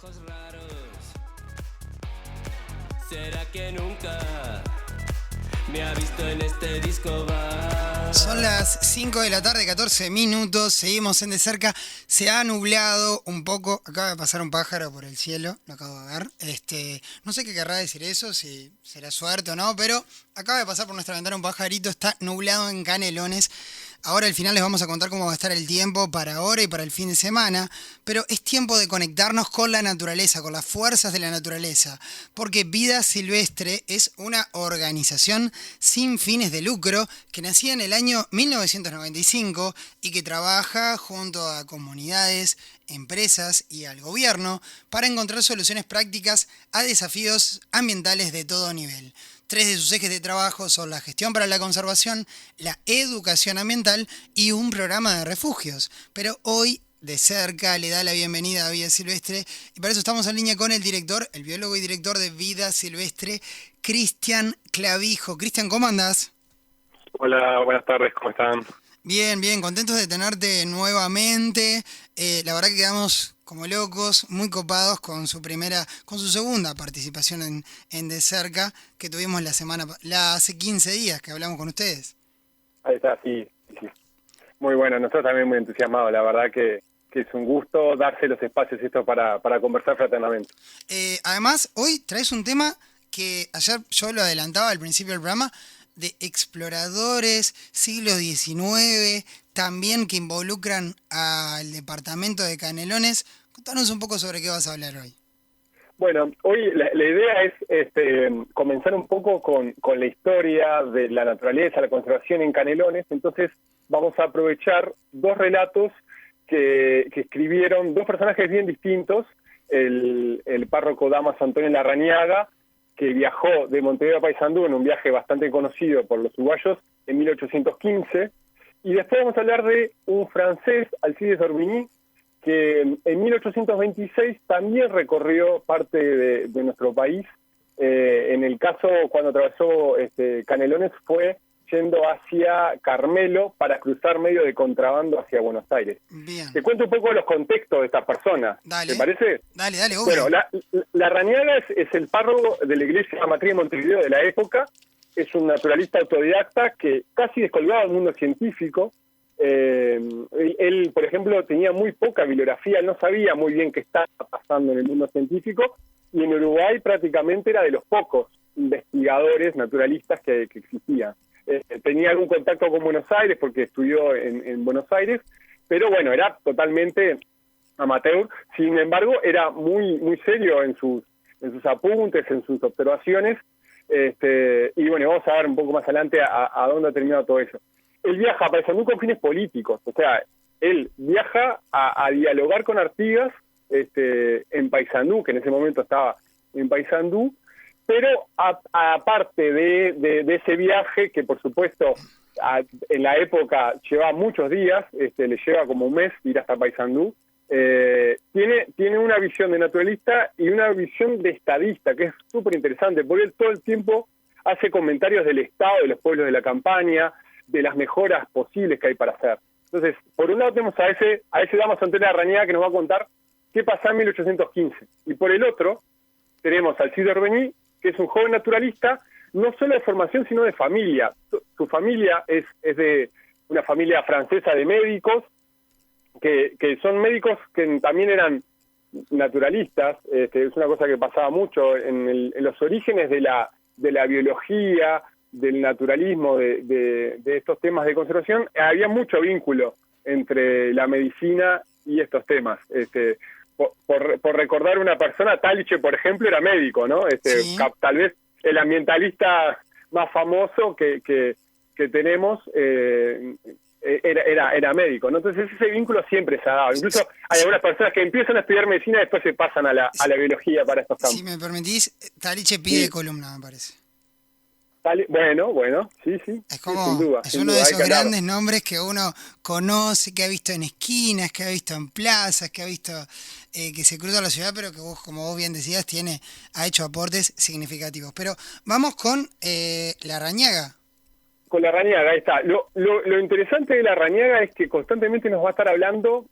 ojos raros. ¿Será que nunca me ha visto en este disco bar? Son las 5 de la tarde, 14 minutos. Seguimos en De Cerca. Se ha nublado un poco. Acaba de pasar un pájaro por el cielo. Lo acabo de ver. No sé qué querrá decir eso, si será suerte o no, pero acaba de pasar por nuestra ventana un pajarito. Está nublado en Canelones. Ahora al final les vamos a contar cómo va a estar el tiempo para ahora y para el fin de semana, pero es tiempo de conectarnos con la naturaleza, con las fuerzas de la naturaleza, porque Vida Silvestre es una organización sin fines de lucro que nacía en el año 1995 y que trabaja junto a comunidades, empresas y al gobierno para encontrar soluciones prácticas a desafíos ambientales de todo nivel. 3 de sus ejes de trabajo son la gestión para la conservación, la educación ambiental y un programa de refugios. Pero hoy, De Cerca, le da la bienvenida a Vida Silvestre y para eso estamos en línea con el director, el biólogo y director de Vida Silvestre, Cristian Clavijo. Cristian, ¿cómo andás? Hola, buenas tardes, ¿cómo están? Bien, bien, contentos de tenerte nuevamente. La verdad que quedamos como locos, muy copados con su segunda participación en De Cerca, que tuvimos hace 15 días que hablamos con ustedes. Ahí está, sí. Muy bueno, nosotros también muy entusiasmados, la verdad que es un gusto darse los espacios estos para conversar fraternamente. Además, hoy traes un tema que ayer yo lo adelantaba al principio del programa, de exploradores, siglo XIX, también que involucran al departamento de Canelones. Contanos un poco sobre qué vas a hablar hoy. Bueno, hoy la idea es comenzar un poco con la historia de la naturaleza, la conservación en Canelones. Entonces vamos a aprovechar dos relatos que escribieron dos personajes bien distintos, el párroco Damaso Antonio Larrañaga, que viajó de Montevideo a Paysandú en un viaje bastante conocido por los uruguayos en 1815, y después vamos a hablar de un francés, Alcides d'Orbigny, que en 1826 también recorrió parte de nuestro país. En el caso, cuando atravesó Canelones, fue yendo hacia Carmelo para cruzar medio de contrabando hacia Buenos Aires. Bien. Te cuento un poco los contextos de estas personas. Dale. ¿Te parece? Dale, obvio. Bueno, Larrañaga es el párroco de la iglesia matriz de Montevideo de la época. Es un naturalista autodidacta que casi descolgado del mundo científico. Él, por ejemplo, tenía muy poca bibliografía, él no sabía muy bien qué estaba pasando en el mundo científico, y en Uruguay prácticamente era de los pocos investigadores naturalistas que existían. Tenía algún contacto con Buenos Aires porque estudió en Buenos Aires, pero bueno, era totalmente amateur. Sin embargo, era muy serio en sus apuntes, en sus observaciones, y bueno, vamos a ver un poco más adelante a dónde ha terminado todo eso. Él viaja a Paysandú con fines políticos, o sea, él viaja a dialogar con Artigas en Paysandú, que en ese momento estaba en Paysandú, pero aparte de ese viaje, que por supuesto en la época lleva muchos días, le lleva como un mes ir hasta Paysandú, tiene una visión de naturalista y una visión de estadista, que es súper interesante, porque él todo el tiempo hace comentarios del estado de los pueblos de la campaña, de las mejoras posibles que hay para hacer. Entonces, por un lado tenemos a ese Damaso Antonio Larrañaga que nos va a contar qué pasó en 1815. Y por el otro, tenemos al Alcides d'Orbigny, que es un joven naturalista, no solo de formación, sino de familia. Su familia es de una familia francesa de médicos, que son médicos que también eran naturalistas. Es una cosa que pasaba mucho en los orígenes de la biología, del naturalismo, de estos temas de conservación. Había mucho vínculo entre la medicina y estos temas. Por recordar una persona, Taliche, por ejemplo, era médico, ¿no? Sí. Tal vez el ambientalista más famoso que tenemos era médico, ¿no? Entonces ese vínculo siempre se ha dado. Incluso hay algunas personas que empiezan a estudiar medicina y después se pasan a la biología para estos campos. Si me permitís, Taliche pide Sí. columna, me parece. Bueno, sí. Es como, sin duda, es sin uno duda, de hay esos que hablar. grandes nombres que uno conoce, que ha visto en esquinas, que ha visto en plazas, que ha visto que se cruza la ciudad, pero que vos, como vos bien decías, ha hecho aportes significativos. Pero vamos con Larrañaga. Con Larrañaga, ahí está. Lo interesante de Larrañaga es que constantemente nos va a estar hablando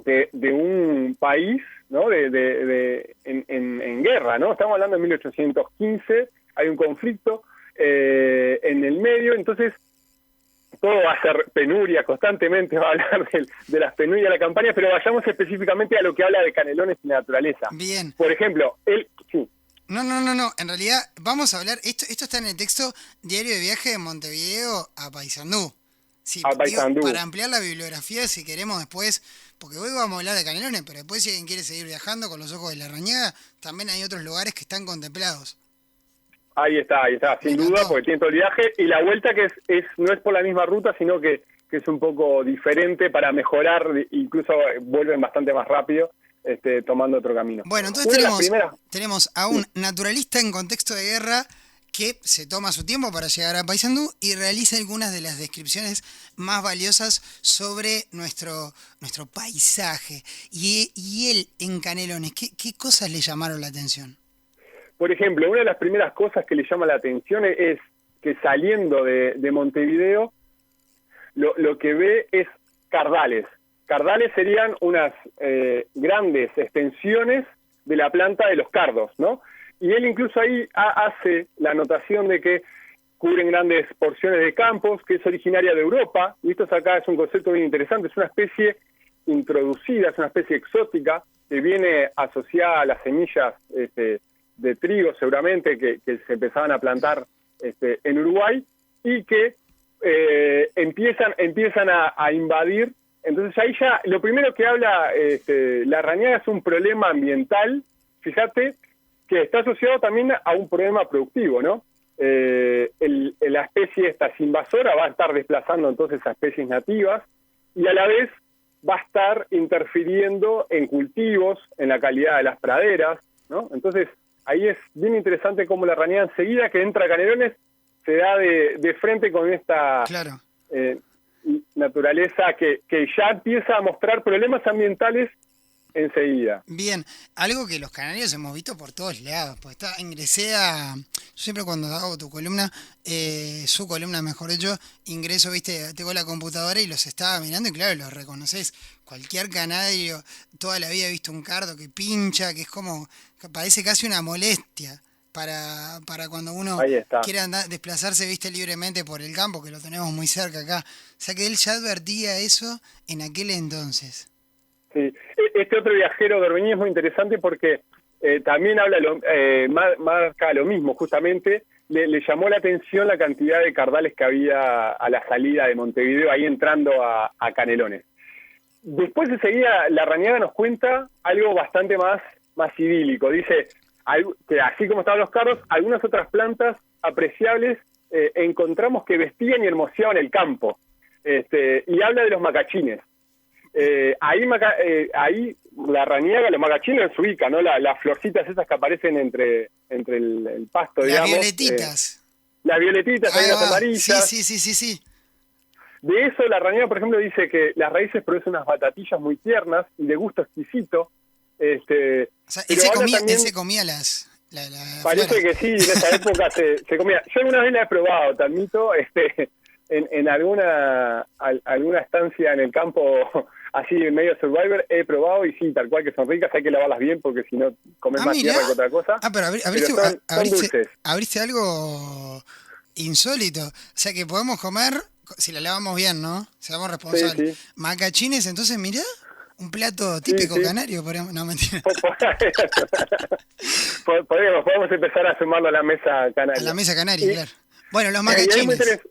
de un país, ¿no? En guerra, ¿no? Estamos hablando de 1815, hay un conflicto en el medio, entonces todo va a ser penuria, constantemente va a hablar de las penurias de la campaña, pero vayamos específicamente a lo que habla de Canelones y naturaleza. Bien. Por ejemplo, sí. No. En realidad, vamos a hablar. Esto está en el texto Diario de Viaje de Montevideo a Paysandú. Sí, A Paysandú. para ampliar la bibliografía, si queremos después, porque hoy vamos a hablar de Canelones, pero después si alguien quiere seguir viajando con los ojos de Larrañaga, también hay otros lugares que están contemplados. Ahí está, sin duda, porque tiene todo el viaje, y la vuelta que no es por la misma ruta, sino que es un poco diferente para mejorar, incluso vuelven bastante más rápido, tomando otro camino. Bueno, entonces tenemos a un naturalista en contexto de guerra que se toma su tiempo para llegar a Paysandú y realiza algunas de las descripciones más valiosas sobre nuestro paisaje. Y él, en Canelones, ¿qué cosas le llamaron la atención? Por ejemplo, una de las primeras cosas que le llama la atención es que saliendo de Montevideo, lo que ve es cardales. Cardales serían unas grandes extensiones de la planta de los cardos, ¿no? Y él incluso ahí hace la anotación de que cubren grandes porciones de campos, que es originaria de Europa, y esto acá es un concepto bien interesante, es una especie introducida, es una especie exótica, que viene asociada a las semillas de trigo seguramente, que se empezaban a plantar en Uruguay, y que empiezan a invadir. Entonces ahí ya, lo primero que habla Larrañaga es un problema ambiental, fíjate, que está asociado también a un problema productivo, ¿no? La especie esta es invasora, va a estar desplazando entonces a especies nativas, y a la vez va a estar interfiriendo en cultivos, en la calidad de las praderas, ¿no? Entonces, ahí es bien interesante cómo Larrañaga enseguida que entra a Canelones se da de frente con esta Claro. Naturaleza que ya empieza a mostrar problemas ambientales enseguida. Bien, algo que los canarios hemos visto por todos lados, pues ingresé yo siempre cuando hago tu columna, su columna mejor dicho, ingreso, viste, tengo la computadora y los estaba mirando y claro, los reconoces, cualquier canario, toda la vida he visto un cardo que pincha, que es como, que parece casi una molestia para cuando uno quiere desplazarse, viste, libremente por el campo, que lo tenemos muy cerca acá, o sea que él ya advertía eso en aquel entonces. Sí, este otro viajero de Orbeñí es muy interesante porque también habla marca lo mismo, justamente le llamó la atención la cantidad de cardales que había a la salida de Montevideo, ahí entrando a Canelones. Después enseguida Larrañaga nos cuenta algo bastante más idílico, dice que así como estaban los cardos, algunas otras plantas apreciables encontramos que vestían y hermoseaban el campo, y habla de los macachines. Ahí Larrañaga, los macachines se ubica, ¿no? Las florcitas esas que aparecen entre el pasto, digamos. Las violetitas, hay unas amarillas. Sí. De eso Larrañaga, por ejemplo, dice que las raíces producen unas batatillas muy tiernas y de gusto exquisito. O sea, él se comía las parece flores. que sí, en esa época se comía. Yo alguna vez la he probado, te admito, en alguna estancia en el campo, así en medio Survivor, he probado y sí, tal cual que son ricas, hay que lavarlas bien porque si no comes más tierra que otra cosa. Pero son dulces. Abriste algo insólito. O sea que podemos comer, si la lavamos bien, ¿no? Seamos responsables. Sí. Macachines, entonces mirá, un plato típico canario. No, mentira. Podemos empezar a sumarlo a la mesa canaria. A la mesa canaria, claro. Bueno, los macachines.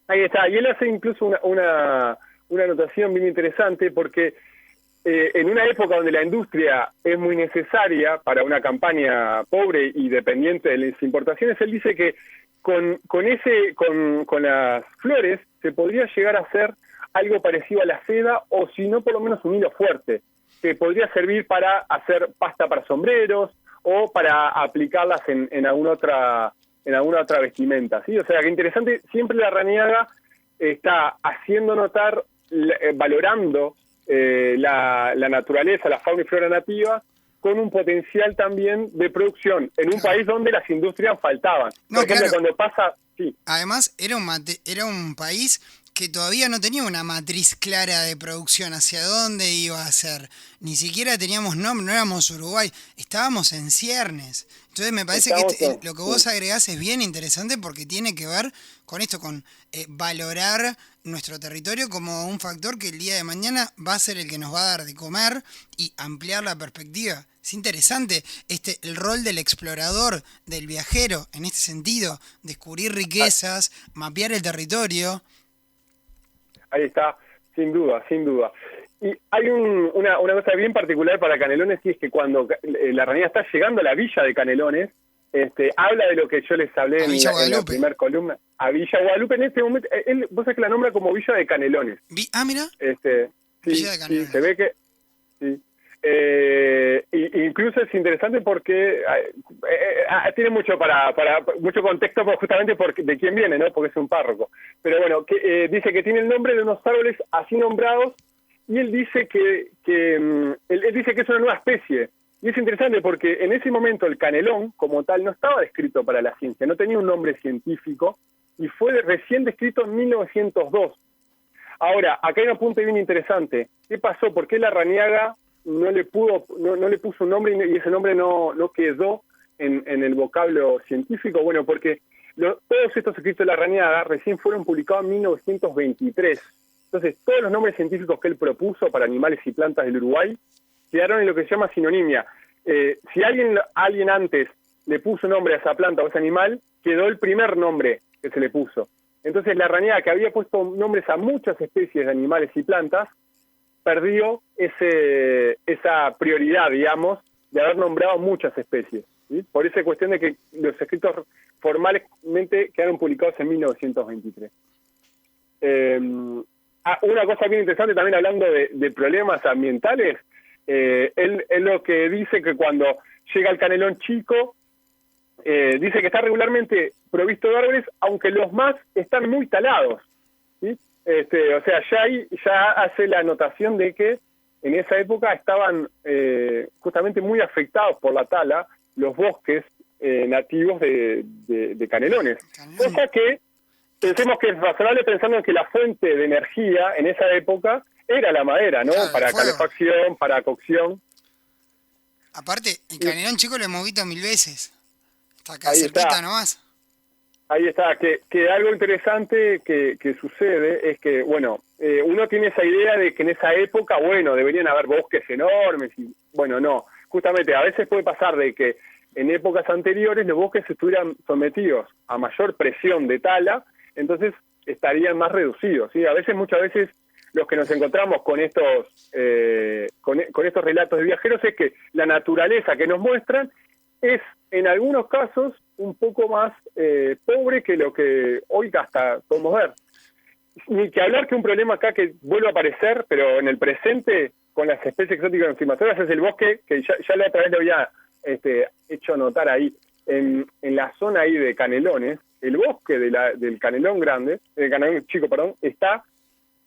Ahí está, y él hace incluso una anotación bien interesante porque en una época donde la industria es muy necesaria para una campaña pobre y dependiente de las importaciones, él dice que con las flores se podría llegar a hacer algo parecido a la seda o si no por lo menos un hilo fuerte, que podría servir para hacer pasta para sombreros o para aplicarlas en alguna otra vestimenta, ¿sí? O sea, que interesante, siempre Larrañaga está haciendo notar, valorando la naturaleza, la fauna y flora nativa, con un potencial también de producción en un país donde las industrias faltaban. Por ejemplo, cuando pasa... Sí. Además, era un país que todavía no tenía una matriz clara de producción, hacia dónde iba a ser. Ni siquiera teníamos nombre, no éramos Uruguay, estábamos en ciernes. Entonces me parece que lo que vos agregás es bien interesante porque tiene que ver con esto, con valorar nuestro territorio como un factor que el día de mañana va a ser el que nos va a dar de comer y ampliar la perspectiva. Es interesante el rol del explorador, del viajero, en este sentido, descubrir riquezas, mapear el territorio. Ahí está, sin duda, sin duda. Y hay una cosa bien particular para Canelones, y es que cuando la Rañaga está llegando a la villa de Canelones, habla de lo que yo les hablé en la primera columna, a Villa Guadalupe. En este momento, vos sabés que la nombra como Villa de Canelones. Mira. Villa de Canelones. Sí, se ve que... Sí. Incluso es interesante porque tiene mucho mucho contexto justamente de quién viene, ¿no? Porque es un párroco. Pero bueno, dice que tiene el nombre de unos árboles así nombrados, y él dice que es una nueva especie. Y es interesante porque en ese momento el canelón como tal no estaba descrito para la ciencia, no tenía un nombre científico, y fue recién descrito en 1902. Ahora, acá hay un punto bien interesante. ¿Qué pasó? ¿Por qué la Rañaga no le puso un nombre y ese nombre no quedó en el vocablo científico? Bueno, porque todos estos escritos de la Rañaga recién fueron publicados en 1923. Entonces, todos los nombres científicos que él propuso para animales y plantas del Uruguay quedaron en lo que se llama sinonimia. Si alguien antes le puso nombre a esa planta o a ese animal, quedó el primer nombre que se le puso. Entonces, la Rañaga, que había puesto nombres a muchas especies de animales y plantas, perdió esa prioridad, digamos, de haber nombrado muchas especies, ¿sí? Por esa cuestión de que los escritos formalmente quedaron publicados en 1923. Una cosa bien interesante también, hablando de problemas ambientales, él lo que dice que cuando llega el canelón chico, dice que está regularmente provisto de árboles, aunque los más están muy talados, ¿sí? O sea, ya hace la anotación de que en esa época estaban justamente muy afectados por la tala los bosques nativos de Canelones. Cosa que pensemos que es razonable, pensando en que la fuente de energía en esa época era la madera, ¿no? Claro, para calefacción, para cocción. Aparte, el Canelón chico lo hemos visto 1000 veces. Está acá cerquita nomás. Ahí está, que algo interesante que sucede es que, bueno, uno tiene esa idea de que en esa época, bueno, deberían haber bosques enormes, y bueno, no. Justamente, a veces puede pasar de que en épocas anteriores los bosques estuvieran sometidos a mayor presión de tala, entonces estarían más reducidos, ¿sí? Muchas veces, los que nos encontramos con estos con estos relatos de viajeros es que la naturaleza que nos muestran es, en algunos casos, un poco más pobre que lo que hoy hasta podemos ver. Ni que hablar que un problema acá que vuelve a aparecer, pero en el presente, con las especies exóticas invasoras, es el bosque, que ya la otra vez lo había hecho notar ahí, en la zona ahí de Canelones. El bosque del Canelón grande, del Canelón chico, perdón, está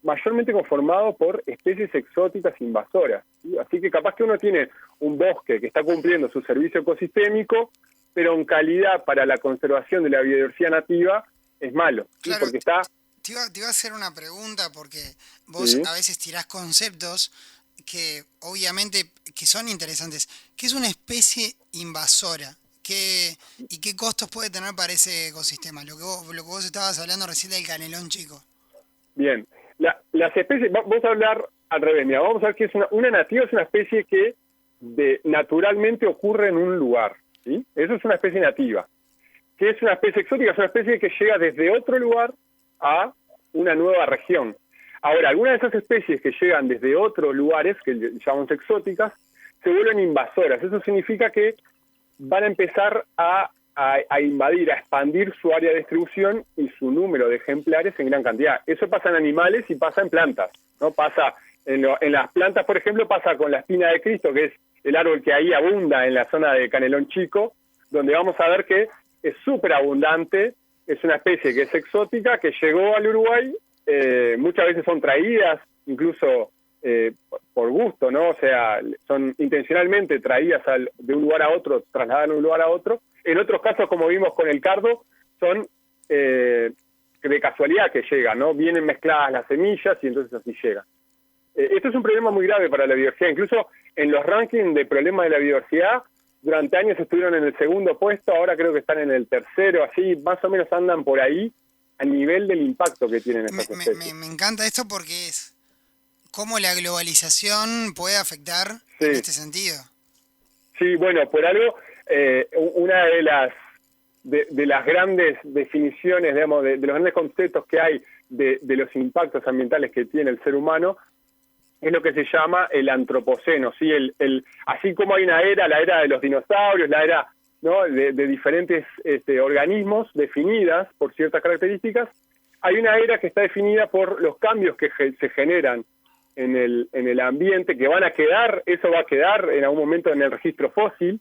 mayormente conformado por especies exóticas invasoras, ¿sí? Así que capaz que uno tiene un bosque que está cumpliendo su servicio ecosistémico, pero en calidad para la conservación de la biodiversidad nativa es malo, ¿sí? Claro, porque está... Te iba a hacer una pregunta, porque vos a veces tirás conceptos que obviamente que son interesantes. ¿Qué es una especie invasora? ¿Y qué costos puede tener para ese ecosistema? Lo que vos estabas hablando recién del canelón chico. Bien. Las especies, vamos a hablar al revés, mira, vamos a ver que es una nativa, es una especie que naturalmente ocurre en un lugar, ¿sí? Eso es una especie nativa. ¿Qué es una especie exótica? Es una especie que llega desde otro lugar a una nueva región. Ahora, algunas de esas especies que llegan desde otros lugares, que llamamos exóticas, se vuelven invasoras. Eso significa que van a empezar a invadir, a expandir su área de distribución y su número de ejemplares en gran cantidad. Eso pasa en animales y pasa en plantas, ¿no? Pasa en las plantas, por ejemplo, pasa con la espina de Cristo, que es el árbol que ahí abunda en la zona de Canelón Chico, donde vamos a ver que es súper abundante, es una especie que es exótica, que llegó al Uruguay, muchas veces son traídas, incluso por gusto, ¿no? O sea, son intencionalmente traídas de un lugar a otro, trasladadas de un lugar a otro. En otros casos, como vimos con el cardo, son de casualidad que llegan, ¿no? Vienen mezcladas las semillas y entonces así llegan. Esto es un problema muy grave para la biodiversidad. Incluso en los rankings de problemas de la biodiversidad, durante años estuvieron en el segundo puesto, ahora creo que están en el tercero, así más o menos andan por ahí a nivel del impacto que tienen estas especies. Me encanta esto porque es cómo la globalización puede afectar Sí. en este sentido. Sí, bueno, por algo, una de las grandes definiciones, digamos, de los grandes conceptos que hay de los impactos ambientales que tiene el ser humano, es lo que se llama el antropoceno, ¿sí? Así como hay una era, la era de los dinosaurios, la era, ¿no?, de diferentes organismos definidas por ciertas características, hay una era que está definida por los cambios que se generan en el ambiente, que van a quedar, eso va a quedar en algún momento en el registro fósil,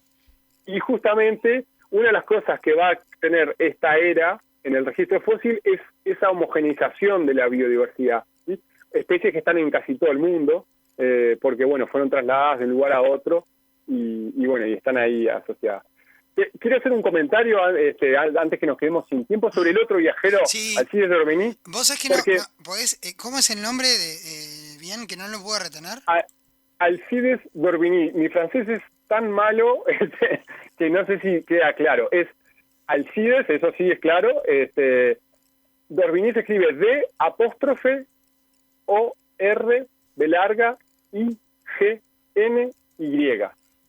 y justamente una de las cosas que va a tener esta era en el registro fósil es esa homogeneización de la biodiversidad, ¿sí? Especies que están en casi todo el mundo, porque bueno, fueron trasladadas de un lugar a otro y bueno, y están ahí asociadas. Quiero hacer un comentario antes que nos quedemos sin tiempo sobre el otro viajero, Sí. Alcides d'Orbigny. Vos sabés que porque podés, ¿cómo es el nombre bien que no lo puedo retener? Alcides d'Orbigny, mi francés es tan malo que no sé si queda claro. Es Alcides, eso sí es claro. d'Orbigny se escribe D'_ORB_IGNY.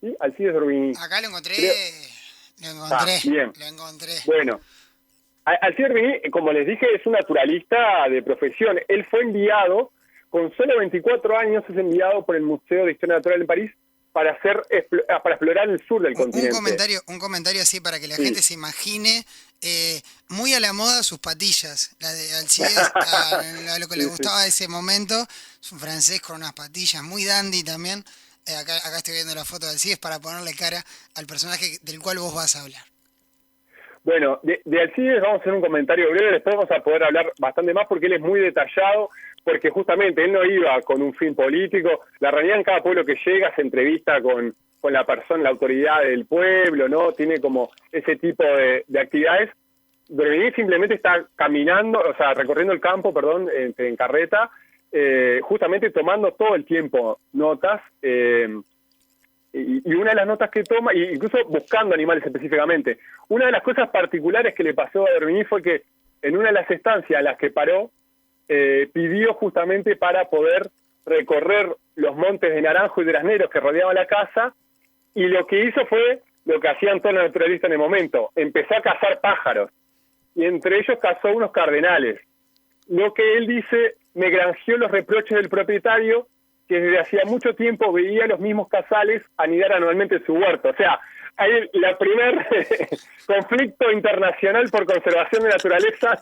¿Sí? Alcides d'Orbigny. Acá lo encontré. Bien. Lo encontré. Bueno, Alcides d'Orbigny, como les dije, es un naturalista de profesión. Él fue enviado, con solo 24 años, es enviado por el Museo de Historia Natural en París para explorar el sur del continente. Un comentario así para que la Sí. gente se imagine, muy a la moda sus patillas. La de Alcides, a lo que le Sí, gustaba de ese momento, es un francés con unas patillas, muy dandy también. Acá estoy viendo la foto de Alcides para ponerle cara al personaje del cual vos vas a hablar. Bueno, de Alcides vamos a hacer un comentario breve, después vamos a poder hablar bastante más porque él es muy detallado, porque justamente él no iba con un fin político. La realidad, en cada pueblo que llega se entrevista con la persona, la autoridad del pueblo, ¿no? Tiene como ese tipo de actividades. d'Orbigny simplemente está caminando, o sea, recorriendo el campo, en carreta, justamente tomando todo el tiempo notas, y una de las notas que toma, incluso buscando animales específicamente, una de las cosas particulares que le pasó a d'Orbigny fue que en una de las estancias a las que paró, pidió justamente para poder recorrer los montes de naranjo y durazneros que rodeaban la casa, y lo que hizo fue lo que hacían todos los naturalistas en el momento: empezó a cazar pájaros, y entre ellos cazó unos cardenales. Lo que él dice me granjeó los reproches del propietario, que desde hacía mucho tiempo veía los mismos cazales anidar anualmente en su huerto. O sea, hay la primer conflicto internacional por conservación de naturaleza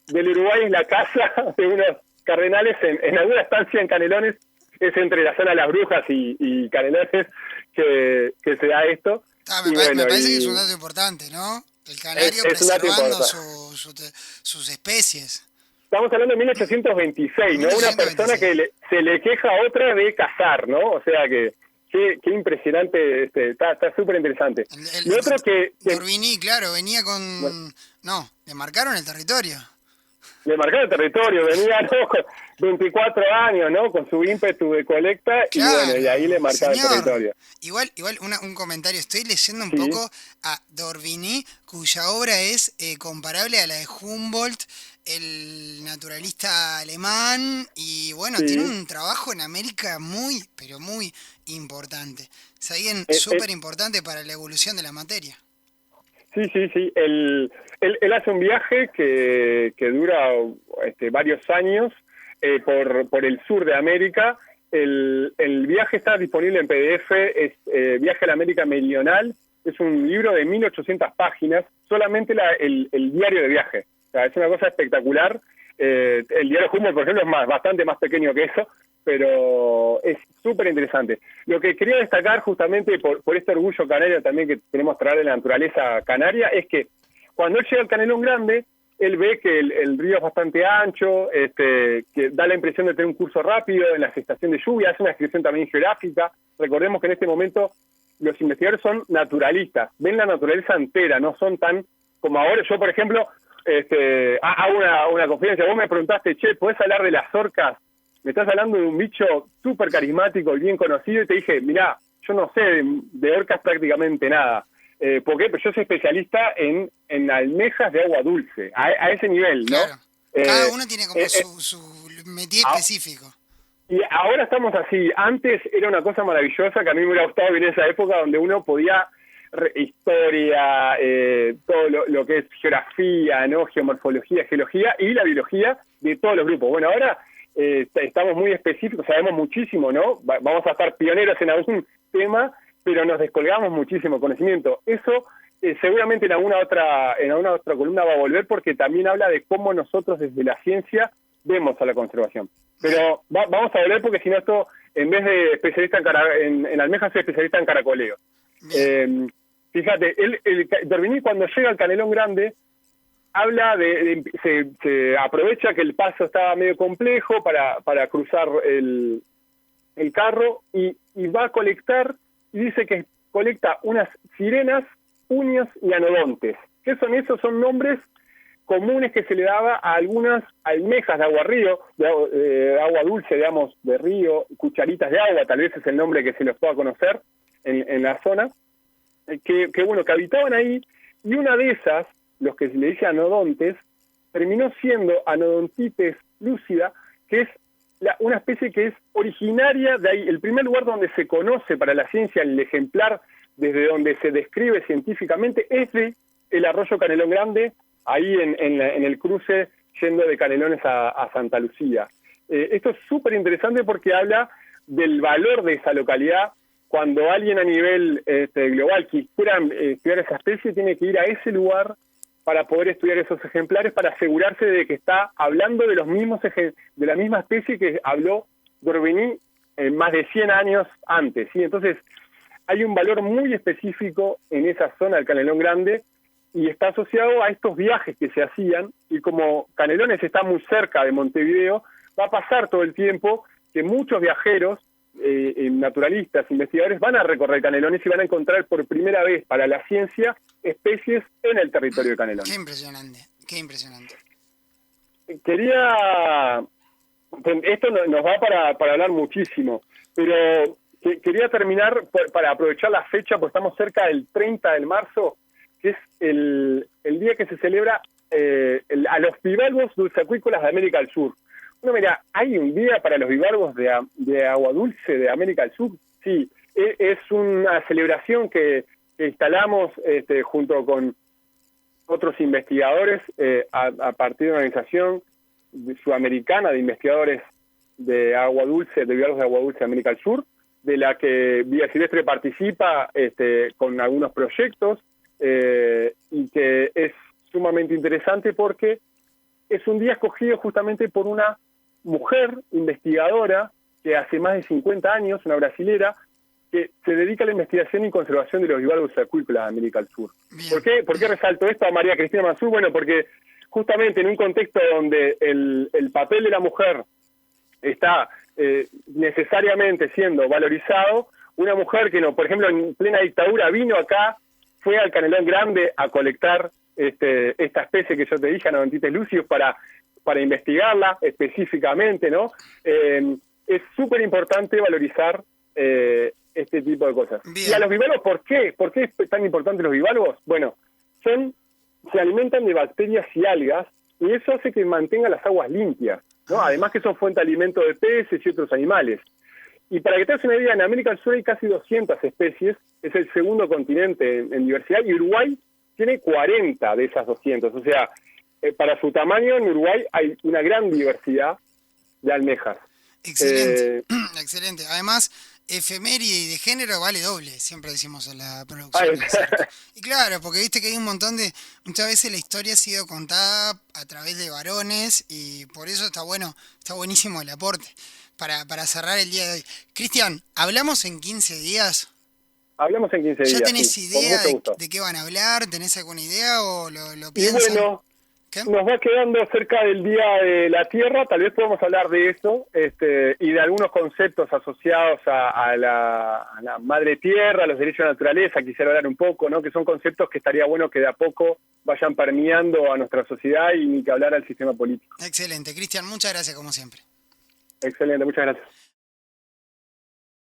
del Uruguay, es la caza de unos cardenales en alguna estancia en Canelones. Es entre la zona de Las Brujas y Canelones que se da esto. Me parece que es un dato importante, ¿no? El canario preservando sus especies. Estamos hablando de 1826, ¿no? Una persona que se le queja a otra de cazar, ¿no? O sea que qué impresionante, está súper interesante. Lo otro que d'Orbigny, claro, venía con... Bueno. No, le marcaron el territorio. Le marcaron el territorio, venía, ¿no?, con 24 años, ¿no?, con su ímpetu de colecta, Claro, y bueno, y ahí le marcaron el territorio. Igual un comentario, estoy leyendo un Sí. poco a d'Orbigny, cuya obra es comparable a la de Humboldt, el naturalista alemán, y bueno, Sí. tiene un trabajo en América muy, pero muy importante. Es alguien súper importante para la evolución de la materia. Sí. Él hace un viaje que dura varios años por el sur de América. El viaje está disponible en PDF, es Viaje a la América Meridional. Es un libro de 1800 páginas, solamente el diario de viaje. O sea, es una cosa espectacular. El diario Humboldt, por ejemplo, es bastante más pequeño que eso, pero es súper interesante. Lo que quería destacar justamente por este orgullo canario también que tenemos traer de la naturaleza canaria es que cuando él llega al Canelón Grande, él ve que el río es bastante ancho, que da la impresión de tener un curso rápido en la estación de lluvia, hace una descripción también geográfica. Recordemos que en este momento los investigadores son naturalistas, ven la naturaleza entera, no son tan como ahora. Yo, por ejemplo, hago una confidencia. Vos me preguntaste, che, ¿podés hablar de las orcas? Me estás hablando de un bicho súper carismático y bien conocido, y te dije, mirá, yo no sé de orcas prácticamente nada. ¿Por qué? Pues yo soy especialista en almejas de agua dulce, a ese nivel, ¿no? Claro. Cada uno tiene como su métier específico. Y ahora estamos así. Antes era una cosa maravillosa que a mí me hubiera gustado vivir en esa época donde uno podía historia, todo lo que es geografía, ¿no? Geomorfología, geología y la biología de todos los grupos. Bueno, ahora estamos muy específicos, sabemos muchísimo, ¿no? Vamos a estar pioneros en algún tema, pero nos descolgamos muchísimo conocimiento. Eso seguramente en alguna otra columna va a volver, porque también habla de cómo nosotros desde la ciencia vemos a la conservación. Pero vamos a volver, porque si no, esto, en vez de especialista en almejas, soy especialista en caracoleo. Fíjate, D'Orbigny, cuando llega al Canelón Grande, habla se aprovecha que el paso estaba medio complejo para cruzar el carro, y va a colectar, y dice que colecta unas sirenas, unias y anodontes. ¿Qué son esos? Son nombres comunes que se le daba a algunas almejas de agua de agua dulce, digamos, de río, cucharitas de agua, tal vez es el nombre que se los pueda conocer en la zona, que habitaban ahí, y una de esas, los que se le dice anodontes, terminó siendo Anodontites lucida, que es una especie que es originaria de ahí. El primer lugar donde se conoce para la ciencia el ejemplar, desde donde se describe científicamente, es de el arroyo Canelón Grande, ahí en el cruce yendo de Canelones a Santa Lucía. Esto es súper interesante porque habla del valor de esa localidad. Cuando alguien a nivel global quisiera estudiar esa especie, tiene que ir a ese lugar para poder estudiar esos ejemplares, para asegurarse de que está hablando de de la misma especie que habló D'Orbigny más de 100 años antes, ¿sí? Entonces, hay un valor muy específico en esa zona del Canelón Grande, y está asociado a estos viajes que se hacían, y como Canelones está muy cerca de Montevideo, va a pasar todo el tiempo que muchos viajeros, naturalistas, investigadores, van a recorrer Canelones y van a encontrar por primera vez para la ciencia especies en el territorio de Canelones. Qué impresionante, qué impresionante. Esto nos va para hablar muchísimo, pero quería terminar para aprovechar la fecha, pues estamos cerca del 30 de marzo, que es el día que se celebra a los bivalvos dulceacuícolas de América del Sur. Bueno, mira, hay un día para los bivalvos de agua dulce de América del Sur. Sí, es una celebración que instalamos junto con otros investigadores a partir de una organización sudamericana de investigadores de agua dulce, de bivalvos de agua dulce de América del Sur, de la que Vía Silvestre participa con algunos proyectos, y que es sumamente interesante porque es un día escogido justamente por una mujer investigadora que hace más de 50 años, una brasilera, que se dedica a la investigación y conservación de los bivalvos acuícolas de América del Sur. ¿Por qué resalto esto a María Cristina Mansur? Bueno, porque justamente en un contexto donde el papel de la mujer está necesariamente siendo valorizado, una mujer que, por ejemplo, en plena dictadura vino acá, fue al Canelón Grande a colectar esta especie que yo te dije, Anodontites lucius, para investigarla específicamente, ¿no? Es súper importante valorizar este tipo de cosas. Bien. Y a los bivalvos, ¿por qué? ¿Por qué es tan importante los bivalvos? Bueno, se alimentan de bacterias y algas, y eso hace que mantengan las aguas limpias, ¿no? Además que son fuente de alimento de peces y otros animales. Y para que te hagas una idea, en América del Sur hay casi 200 especies, es el segundo continente en diversidad, y Uruguay tiene 40 de esas 200. O sea, para su tamaño, en Uruguay hay una gran diversidad de almejas. Excelente, excelente. Además, efeméride y de género vale doble, siempre decimos en la producción. Y claro, porque viste que hay un montón muchas veces la historia ha sido contada a través de varones, y por eso está buenísimo el aporte. Para cerrar el día de hoy. Cristian, ¿hablamos en 15 días? Hablamos en 15 días. ¿Ya tenés sí, idea con mucho gusto. de qué van a hablar? ¿Tenés alguna idea o lo piensan? Y bueno, ¿Qué? nos va quedando cerca del Día de la Tierra, tal vez podamos hablar de eso y de algunos conceptos asociados a la madre tierra, a los derechos de la naturaleza, quisiera hablar un poco, ¿no? Que son conceptos que estaría bueno que de a poco vayan permeando a nuestra sociedad y ni que hablar al sistema político. Excelente. Cristian, muchas gracias como siempre. Excelente, muchas gracias.